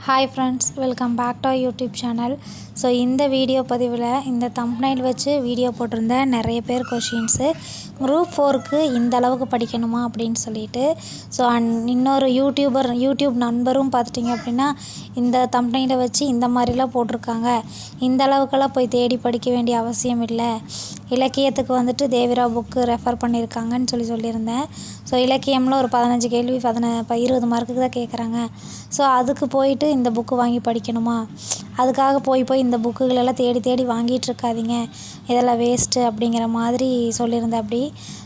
Hi friends, welcome back to YouTube channel. So இந்த video பதிவில் இந்த தம்ப்நெயில் வச்சு வீடியோ போட்டிருந்தேன். நிறைய பேர் கொஷின்ஸு குரூப் 4க்கு இந்த அளவுக்கு படிக்கணுமா அப்படின்னு சொல்லிட்டு. ஸோ இன்னொரு யூடியூப் நண்பரும் பார்த்துட்டிங்க அப்படின்னா இந்த தம்ப்நெயிலை வச்சு இந்த மாதிரிலாம் போட்டிருக்காங்க. இந்த அளவுக்கெல்லாம் போய் தேடி படிக்க வேண்டிய அவசியம் இல்லை. இலக்கியத்துக்கு வந்துட்டு தேவிரா புக்கு ரெஃபர் பண்ணியிருக்காங்கன்னு சொல்லியிருந்தேன். ஸோ இலக்கியமில் ஒரு 15 கேள்வி 20 மார்க்குக்கு தான் கேட்குறாங்க. ஸோ அதுக்கு போயிட்டு இந்த புக்கு வாங்கி படிக்கணுமா? அதுக்காக போய் இந்த புக்குகளெல்லாம் தேடி வாங்கிட்டுருக்காதீங்க, இதெல்லாம் வேஸ்ட்டு அப்படிங்கிற மாதிரி சொல்லியிருந்தேன். அப்படி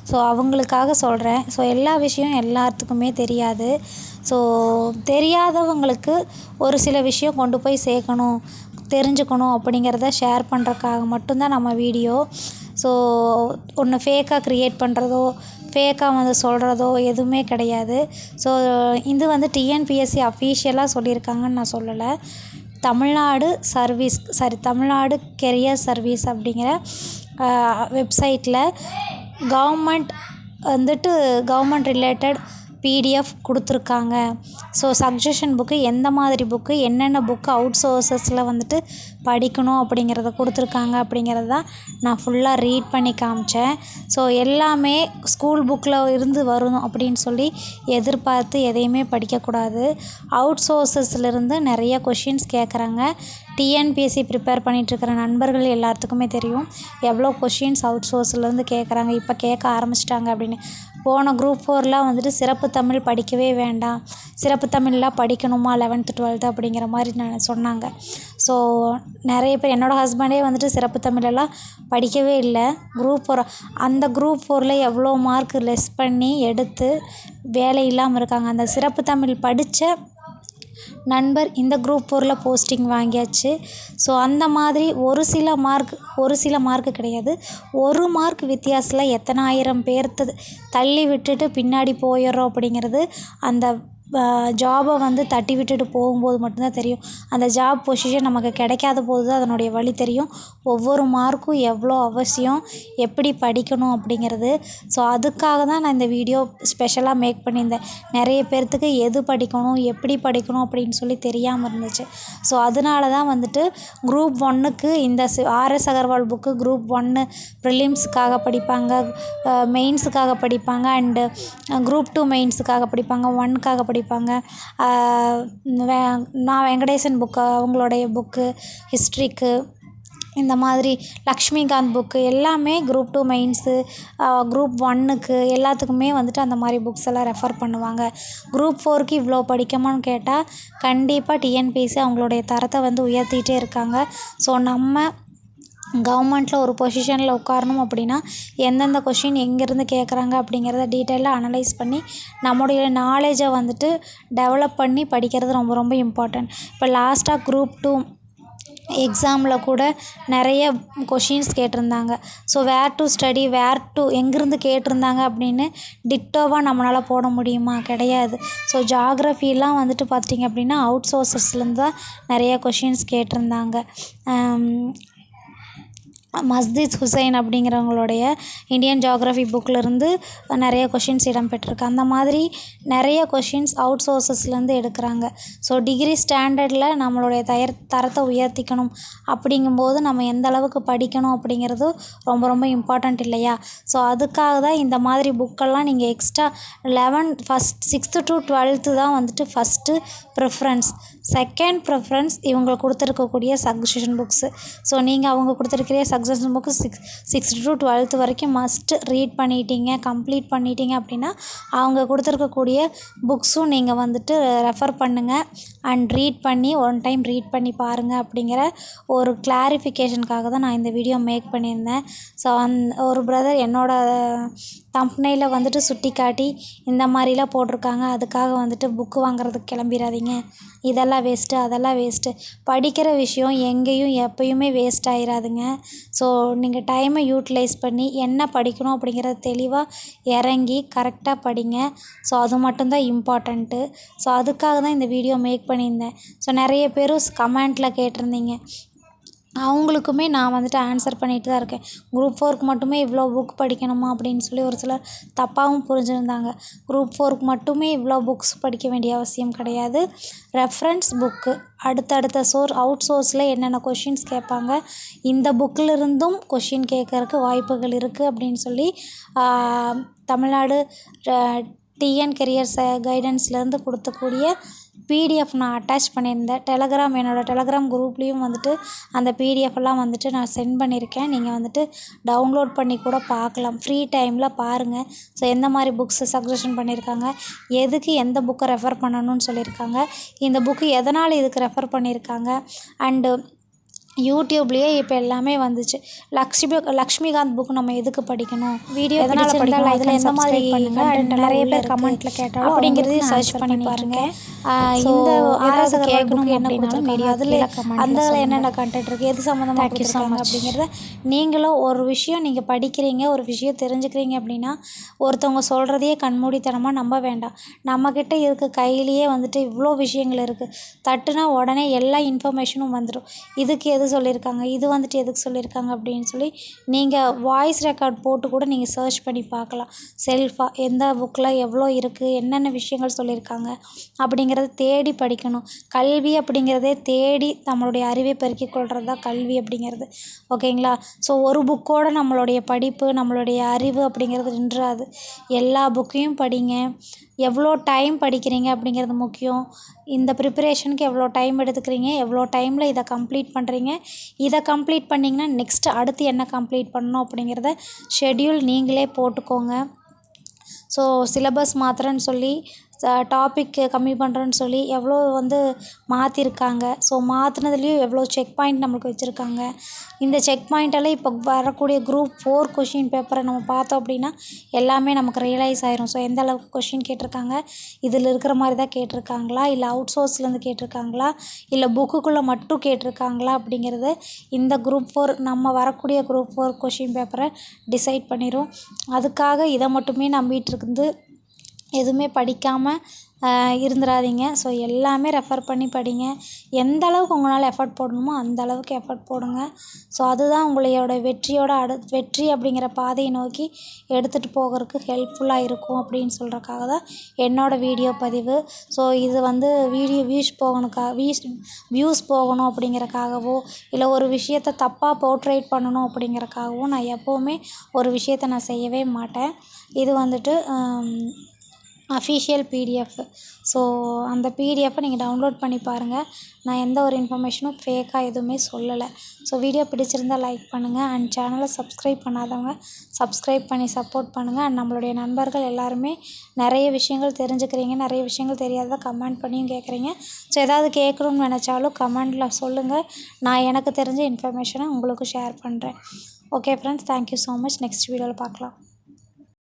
ஸோ அவங்களுக்காக சொல்கிறேன். ஸோ எல்லா விஷயம் எல்லாத்துக்குமே தெரியாது. ஸோ தெரியாதவங்களுக்கு ஒரு சில விஷயம் கொண்டு போய் சேர்க்கணும், தெரிஞ்சுக்கணும் அப்படிங்கிறத ஷேர் பண்ணுறதுக்காக மட்டும்தான் நம்ம வீடியோ. ஸோ ஒன்று ஃபேக்காக க்ரியேட் பண்ணுறதோ ஃபேக்காக வந்து சொல்கிறதோ எதுவுமே கிடையாது. ஸோ இது வந்து டிஎன்பிஎஸ்சி அஃபீஷியலாக சொல்லியிருக்காங்கன்னு நான் சொல்லலை. தமிழ்நாடு கெரியர் சர்வீஸ் அப்படிங்கிற வெப்சைட்டில் கவர்மெண்ட் ரிலேட்டட் பிடிஎஃப் கொடுத்துருக்காங்க. ஸோ சஜஷன் புக்கு, எந்த மாதிரி புக்கு, என்னென்ன புக்கு அவுட் சோர்ஸஸில் வந்துட்டு படிக்கணும் அப்படிங்கிறத கொடுத்துருக்காங்க அப்படிங்கிறது தான் நான் ஃபுல்லாக ரீட் பண்ணி காமிச்சேன். ஸோ எல்லாமே ஸ்கூல் புக்கில் இருந்து வரணும் அப்படின்னு சொல்லி எதிர்பார்த்து எதையுமே படிக்கக்கூடாது. அவுட் சோர்ஸஸ்லேருந்து நிறைய கொஷின்ஸ் கேட்குறாங்க. டிஎன்பிஎஸ்சி ப்ரிப்பேர் பண்ணிகிட்ருக்கிற நண்பர்கள் எல்லாத்துக்குமே தெரியும் எவ்வளோ கொஷின்ஸ் அவுட் சோர்ஸ்லேருந்து கேட்குறாங்க, இப்போ கேட்க ஆரம்பிச்சிட்டாங்க அப்படின்னு. போன குரூப் 4லாம் வந்துட்டு சிறப்பு தமிழ் படிக்கவே வேண்டாம், சிறப்பு தமிழ்லாம் படிக்கணுமா 11th 12th அப்படிங்கிற மாதிரி சொன்னாங்க. ஸோ நிறைய பேர், என்னோடய ஹஸ்பண்டே வந்துட்டு சிறப்பு தமிழெல்லாம் படிக்கவே இல்லை. அந்த குரூப் 4ல் எவ்வளோ மார்க் லெஸ் பண்ணி எடுத்து வேலை இல்லாமல் இருக்காங்க. அந்த சிறப்பு தமிழ் படித்த நண்பர் இந்த குரூப் 4ல் போஸ்டிங் வாங்கியாச்சு. ஸோ அந்த மாதிரி ஒரு சில மார்க்கு கிடையாது, ஒரு மார்க் வித்தியாசத்தில் எத்தனை ஆயிரம் பேர்த்து தள்ளி விட்டுட்டு பின்னாடி போயிடுறோம் அப்படிங்கிறது அந்த ஜாபை வந்து தட்டி விட்டுட்டு போகும்போது மட்டும்தான் தெரியும். அந்த ஜாப் பொசிஷன் நமக்கு கிடைக்காத போது தான் அதனுடைய வழி தெரியும். ஒவ்வொரு மார்க்கும் எவ்வளோ அவசியம், எப்படி படிக்கணும் அப்படிங்கிறது. ஸோ அதுக்காக தான் நான் இந்த வீடியோ ஸ்பெஷலாக மேக் பண்ணியிருந்தேன். நிறைய பேர்த்துக்கு எது படிக்கணும், எப்படி படிக்கணும் அப்படின்னு சொல்லி தெரியாமல் இருந்துச்சு. ஸோ அதனால தான் வந்துட்டு குரூப் 1க்கு இந்த ஆர்எஸ் அகர்வால் புக்கு குரூப் 1 ப்ரிலிம்ஸுக்காக படிப்பாங்க, மெயின்ஸுக்காக படிப்பாங்க, அண்டு குரூப் 2 மெயின்ஸுக்காக படிப்பாங்க, 1க்காக படிப்பாங்க. நான் வெங்கடேசன் புக்கு, அவங்களுடைய புக்கு ஹிஸ்ட்ரிக்கு, இந்த மாதிரி லக்ஷ்மிகாந்த் புக்கு எல்லாமே குரூப் 2 மெயின்ஸு, குரூப் 1க்கு எல்லாத்துக்குமே வந்துட்டு அந்த மாதிரி புக்ஸ் எல்லாம் ரெஃபர் பண்ணுவாங்க. குரூப் 4க்கு இவ்வளோ படிக்கமான்னு கேட்டால் கண்டிப்பாக டிஎன்பிஎஸ்சி அவங்களுடைய தரத்தை வந்து உயர்த்திகிட்டே இருக்காங்க. ஸோ நம்ம கவர்மெண்ட்டில் ஒரு பொசிஷனில் உட்காரணும் அப்படின்னா எந்தெந்த கொஷின் எங்கேருந்து கேட்குறாங்க அப்படிங்கிறத டீட்டெயிலாக அனலைஸ் பண்ணி நம்முடைய நாலேஜை வந்துட்டு டெவலப் பண்ணி படிக்கிறது ரொம்ப ரொம்ப இம்பார்ட்டன்ட். இப்போ லாஸ்ட்டாக குரூப் 2 எக்ஸாமில் கூட நிறைய கொஷின்ஸ் கேட்டிருந்தாங்க. ஸோ எங்கேருந்து கேட்டிருந்தாங்க அப்படின்னு டிட்டோவாக நம்மளால் போட முடியுமா? கிடையாது. ஸோ ஜாகிரஃபிலாம் வந்துட்டு பார்த்திங்க அப்படின்னா அவுட் சோர்ஸஸ்லேருந்து தான் நிறைய கொஷின்ஸ் கேட்டிருந்தாங்க. மஸ்ஜித் ஹுசைன் அப்படிங்கிறவங்களுடைய இந்தியன் ஜியாகிரஃபி புக்கிலேருந்து நிறைய கொஷின்ஸ் இடம்பெற்றிருக்கு. அந்த மாதிரி நிறைய கொஷின்ஸ் அவுட் சோர்ஸஸ்லேருந்து எடுக்கிறாங்க. ஸோ டிகிரி ஸ்டாண்டர்டில் நம்மளுடைய தரத்தை உயர்த்திக்கணும் அப்படிங்கும்போது நம்ம எந்த அளவுக்கு படிக்கணும் அப்படிங்கிறது ரொம்ப ரொம்ப இம்பார்ட்டண்ட் இல்லையா? ஸோ அதுக்காக தான் இந்த மாதிரி புக்கெல்லாம் நீங்கள் எக்ஸ்ட்ரா 6th to 12th தான் வந்துட்டு ஃபஸ்ட்டு ப்ரிஃபரன்ஸ். செகண்ட் ப்ரிஃபரன்ஸ் இவங்க கொடுத்துருக்கக்கூடிய சஜஷன் புக்ஸு. ஸோ நீங்கள் அவங்க கொடுத்துருக்கிற suggestion book 6th to 12th வரைக்கும் மஸ்ட்டு ரீட் கம்ப்ளீட் பண்ணிட்டீங்க அப்படின்னா அவங்க கொடுத்துருக்கக்கூடிய புக்ஸும் நீங்கள் வந்துட்டு ரெஃபர் பண்ணுங்கள் அண்ட் ஒன் டைம் ரீட் பண்ணி பாருங்கள் அப்படிங்கிற ஒரு கிளாரிஃபிகேஷனுக்காக தான் நான் இந்த வீடியோ மேக் பண்ணியிருந்தேன். ஸோ ஒரு பிரதர் என்னோடய தம்ப்நெயிலை வந்துட்டு சுட்டி காட்டி இந்த மாதிரிலாம் போட்டிருக்காங்க, அதுக்காக வந்துட்டு புக்கு வாங்குறதுக்கு கிளம்பிடாதீங்க, இதெல்லாம் வேஸ்ட்டு அதெல்லாம் வேஸ்ட்டு. படிக்கிற விஷயம் எங்கேயும் எப்பயுமே வேஸ்ட் ஆகிடாதுங்க. ஸோ நீங்கள் டைமை யூட்டிலைஸ் பண்ணி என்ன படிக்கணும் அப்படிங்கிறத தெளிவாக இறங்கி கரெக்டாக படிங்க. ஸோ அது மட்டும்தான் இம்பார்ட்டண்ட்டு. ஸோ அதுக்காக தான் இந்த வீடியோ மேக் பண்ணியிருந்தேன். ஸோ நிறைய பேரும் கமெண்ட்டில் கேட்டிருந்தீங்க, அவங்களுக்குமே நான் வந்துட்டு ஆன்சர் பண்ணிட்டு தான் இருக்கேன். குரூப் 4க்கு மட்டுமே இவ்வளோ புக் படிக்கணுமா அப்படின்னு சொல்லி ஒரு சிலர் தப்பாகவும் புரிஞ்சிருந்தாங்க. குரூப் 4க்கு மட்டுமே இவ்வளோ புக்ஸ் படிக்க வேண்டிய அவசியம் கிடையாது. ரெஃபரன்ஸ் புக்கு அடுத்தடுத்த அவுட் சோர்ஸில் என்னென்ன கொஷின்ஸ் கேட்பாங்க, இந்த புக்கிலிருந்தும் கொஷின் கேட்கறக்கு வாய்ப்புகள் இருக்குது அப்படின்னு சொல்லி தமிழ்நாடு டிஎன் கெரியர்ஸ் கைடன்ஸ்லேருந்து கொடுத்தக்கூடிய பிடிஎஃப் நான் அட்டாச் பண்ணியிருந்தேன். என்னோடய டெலகிராம் குரூப்லேயும் வந்துட்டு அந்த பிடிஎஃப்லாம் வந்துட்டு நான் சென்ட் பண்ணியிருக்கேன். நீங்கள் வந்துட்டு டவுன்லோட் பண்ணி கூட பார்க்கலாம். ஃப்ரீ டைமில் பாருங்கள். ஸோ எந்த மாதிரி புக்ஸு சஜஷன் பண்ணியிருக்காங்க, எதுக்கு எந்த புக்கை ரெஃபர் பண்ணணும்னு சொல்லியிருக்காங்க, இந்த புக்கு எதனால் இதுக்கு ரெஃபர் பண்ணியிருக்காங்க, அண்டு யூடியூப்லேயே இப்போ எல்லாமே வந்துச்சு. லக்ஷ்மிகாந்த் புக் நம்ம எதுக்கு படிக்கணும், வீடியோ எதனால் படிக்கணும், அதில் எந்த மாதிரி நிறைய பேர் கமெண்ட்டில் கேட்டாலும் அப்படிங்கிறதையும் சர்ச் பண்ணி பாருங்கள். இந்த ஆராய்ச்சி கேட்கணும் என்ன கொடுத்துருக்காங்க, அதில் அந்த என்னென்ன கண்டென்ட் இருக்குது, எது சம்மந்தமாக கொடுத்துருக்காங்க அப்படிங்கிறத நீங்களும் ஒரு விஷயம் நீங்கள் படிக்கிறீங்க, ஒரு விஷயம் தெரிஞ்சுக்கிறீங்க அப்படின்னா ஒருத்தவங்க சொல்கிறதையே கண்மூடித்தனமாக நம்ப வேண்டாம். நம்மக்கிட்ட இருக்க கையிலேயே வந்துட்டு இவ்வளோ விஷயங்கள் இருக்குது. தட்டுனா உடனே எல்லா இன்ஃபர்மேஷனும் வந்துடும். இதுக்கு எது சொல்லியிருக்காங்க, இது வந்துட்டு எதுக்கு சொல்லியிருக்காங்க அப்படின்னு சொல்லி நீங்கள் வாய்ஸ் ரெக்கார்ட் போட்டு கூட நீங்கள் சர்ச் பண்ணி பார்க்கலாம். செல்ஃபாக எந்த புக்கில் எவ்வளோ இருக்குது, என்னென்ன விஷயங்கள் சொல்லியிருக்காங்க அப்படிங்கிறத தேடி படிக்கணும். கல்வி அப்படிங்கிறதே தேடி நம்மளுடைய அறிவை பெருக்கிக் கொள்கிறது தான் கல்வி அப்படிங்கிறது. ஓகேங்களா? ஸோ ஒரு புக்கோடு நம்மளுடைய படிப்பு, நம்மளுடைய அறிவு அப்படிங்கிறது நின்றாது. எல்லா புக்கையும் படிங்க. எவ்வளோ டைம் படிக்கிறீங்க அப்படிங்கிறது முக்கியம். இந்த ப்ரிப்பரேஷனுக்கு எவ்வளோ டைம் எடுத்துக்கிறீங்க, எவ்வளோ டைமில் இதை கம்ப்ளீட் பண்ணுறீங்க, இதை கம்ப்ளீட் பண்ணிங்கன்னா நெக்ஸ்ட் அடுத்து என்ன கம்ப்ளீட் பண்ணணும் அப்படிங்கிறத ஷெட்யூல் நீங்களே போட்டுக்கோங்க. ஸோ சிலபஸ் மாற்றுறேன்னு சொல்லி டாபிக் கம்மி பண்ணுறேன்னு சொல்லி எவ்வளோ வந்து மாற்றிருக்காங்க. ஸோ மாற்றினதுலேயும் எவ்வளோ செக் பாயிண்ட் நம்மளுக்கு வச்சுருக்காங்க. இந்த செக் பாயிண்டெல்லாம் இப்போ வரக்கூடிய குரூப் 4 கொஷின் பேப்பரை நம்ம பார்த்தோம் அப்படின்னா எல்லாமே நமக்கு ரியலைஸ் ஆயிரும். ஸோ எந்த அளவுக்கு கொஷின் கேட்டிருக்காங்க, இதில் இருக்கிற மாதிரி தான் கேட்டிருக்காங்களா, இல்லை அவுட் சோர்ஸ்லேருந்து கேட்டிருக்காங்களா, இல்லை புக்குக்குள்ளே மட்டும் கேட்டிருக்காங்களா அப்படிங்கிறது இந்த குரூப் 4 நம்ம வரக்கூடிய குரூப் 4 கொஷின் பேப்பரை டிசைட் பண்ணிடும். அதுக்காக இதை மட்டுமே நம்பிட்டு இருந்து எதுவுமே படிக்காமல் இருந்துடாதீங்க. ஸோ எல்லாமே ரெஃபர் பண்ணி படிங்க. எந்த அளவுக்கு உங்களால் எஃபர்ட் போடணுமோ அந்த அளவுக்கு எஃபர்ட் போடுங்க. ஸோ அதுதான் உங்களோட வெற்றி அப்படிங்கிற பாதையை நோக்கி எடுத்துகிட்டு போகிறதுக்கு ஹெல்ப்ஃபுல்லாக இருக்கும் அப்படின்னு சொல்கிறக்காக தான் என்னோடய வீடியோ பதிவு. ஸோ இது வந்து வீடியோ வியூஸ் போகணும் அப்படிங்கிறக்காகவோ, இல்லை ஒரு விஷயத்தை தப்பாக போர்ட்ரேட் பண்ணணும் அப்படிங்கிறக்காகவும் நான் எப்போவுமே ஒரு விஷயத்தை நான் செய்யவே மாட்டேன். இது வந்துட்டு அஃபிஷியல் பிடிஎஃப். ஸோ அந்த பிடிஎஃப்பை நீங்கள் டவுன்லோட் பண்ணி பாருங்கள். நான் எந்த ஒரு இன்ஃபர்மேஷனும் ஃபேக்காக எதுவுமே சொல்லலை. ஸோ வீடியோ பிடிச்சிருந்தால் லைக் பண்ணுங்கள். அண்ட் சேனலை சப்ஸ்கிரைப் பண்ணாதவங்க சப்ஸ்கிரைப் பண்ணி சப்போர்ட் பண்ணுங்கள். அண்ட் நம்மளுடைய நண்பர்கள் எல்லாருமே நிறைய விஷயங்கள் தெரிஞ்சுக்கிறீங்க, நிறைய விஷயங்கள் தெரியாததை கமெண்ட் பண்ணியும் கேட்குறீங்க. ஸோ ஏதாவது கேட்கணும்னு நினச்சாலும் கமெண்டில் சொல்லுங்கள். நான் எனக்கு தெரிஞ்ச இன்ஃபர்மேஷனை உங்களுக்கு ஷேர் பண்ணுறேன். Okay friends, thank you so much. Next வீடியோவில் பார்க்கலாம்.